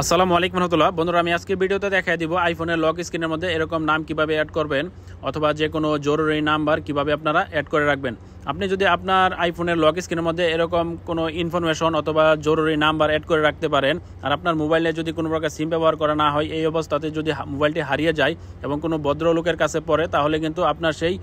আসসালামু আলাইকুম রহমতুল্লাহ। বন্ধুরা, আমি আজকে ভিডিওতে দেখাই দিব আইফোনের লক স্ক্রিনের মধ্যে এরকম নাম কিভাবে অ্যাড করবেন অথবা যে কোনো জরুরি নাম্বার কিভাবে আপনারা অ্যাড করে রাখবেন। আপনি যদি আপনার আইফোনের লক স্ক্রিনের মধ্যে এরকম কোনো ইনফরমেশন অথবা জরুরি নাম্বার অ্যাড করে রাখতে পারেন, আর আপনার মোবাইলে যদি কোনো প্রকার সিম ব্যবহার করা না হয়, এই অবস্থাতে যদি মোবাইলটি হারিয়ে যায় এবং কোনো ভদ্রলোকের কাছে পড়ে, তাহলে কিন্তু আপনার সেই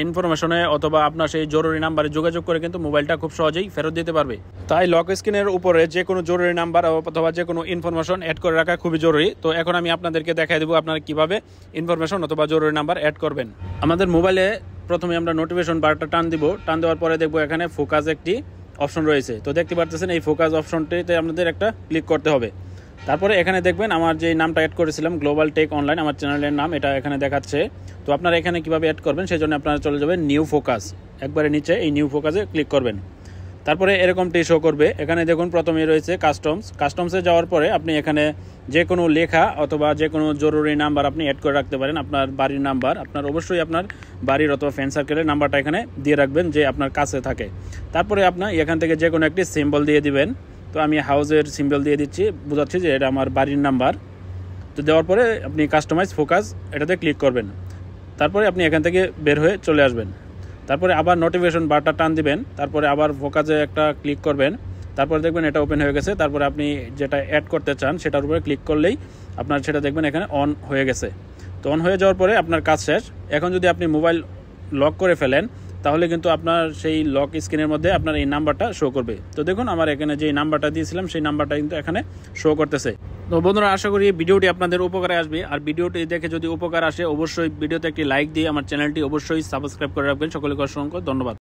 ইনফরমেশনে অথবা আপনার সেই জরুরি নাম্বারে যোগাযোগ করে কিন্তু মোবাইলটা খুব সহজেই ফেরত দিতে পারবে। তাই লক স্ক্রিনের উপরে যে কোনো জরুরি নাম্বার অথবা যে কোনো ইনফরমেশন অ্যাড করে রাখা খুবই জরুরি। তো এখন আমি আপনাদেরকে দেখাই দেবো আপনারা কিভাবে ইনফরমেশন অথবা জরুরি নাম্বার অ্যাড করবেন। আমাদের মোবাইলে প্রথমে আমরা নোটিফিকেশন বারটা টান দিব। টান দেওয়ার পরে দেখবো এখানে ফোকাস একটি অপশন রয়েছে। তো দেখতে পাচ্ছেন এই ফোকাস অপশনটিতে আপনাদের একটা ক্লিক করতে হবে। তারপরে এখানে দেখবেন আমার যে নামটা অ্যাড করেছিলাম গ্লোবাল টেক অনলাইন, আমার চ্যানেলের নাম, এটা এখানে দেখাচ্ছে। তো আপনারা এখানে কিভাবে অ্যাড করবেন সেই জন্য আপনারা চলে যাবেন নিউ ফোকাস, একবারে নিচে এই নিউ ফোকাসে ক্লিক করবেন। তারপরে এরকমটি শো করবে। এখানে দেখুন প্রথমেই রয়েছে কাস্টমসে যাওয়ার পরে আপনি এখানে যে কোনো লেখা অথবা যে কোনো জরুরি নাম্বার আপনি অ্যাড করে রাখতে পারেন। আপনার বাড়ির নাম্বার, আপনার অবশ্যই আপনার বাড়ির অথবা ফ্রেন্ড সার্কেলের নাম্বারটা এখানে দিয়ে রাখবেন যে আপনার কাছে থাকে। তারপরে আপনার এখান থেকে যে কোনো একটি সিম্বল দিয়ে দিবেন। তো আমি হাউসের সিম্বল দিয়ে দিচ্ছি, বোঝাচ্ছি যে এটা আমার বাড়ির নাম্বার। তো দেওয়ার পরে আপনি কাস্টমাইজ ফোকাস এটাতে ক্লিক করবেন। তারপরে আপনি এখান থেকে বের হয়ে চলে আসবেন। তারপরে আবার নোটিফিকেশন বারটা টান দিবেন। তারপরে আবার ফোকাসে একটা ক্লিক করবেন। তারপরে দেখবেন এটা ওপেন হয়ে গেছে। তারপরে আপনি যেটা অ্যাড করতে চান সেটার উপরে ক্লিক করলেই আপনার সেটা দেখবেন এখানে অন হয়ে গেছে। তো অন হয়ে যাওয়ার পরে আপনার কাজ শেষ। এখন যদি আপনি মোবাইল লক করে ফেলেন তাহলে কিন্তু আপনার সেই লক স্ক্রিনের মধ্যে আপনার এই নাম্বারটা শো করবে। তো দেখুন আমার এখানে যে নাম্বারটা দিয়েছিলাম সেই নাম্বারটা কিন্তু এখানে শো করতেছে। তো বন্ধুরা, আশা করি ভিডিওটি আপনাদের উপকারে আসবে। আর ভিডিওটি দেখে যদি উপকার আসে অবশ্যই ভিডিওতে একটি লাইক দিয়ে আমার চ্যানেলটি অবশ্যই সাবস্ক্রাইব করে রাখবেন। সকলকে অসংখ্য ধন্যবাদ।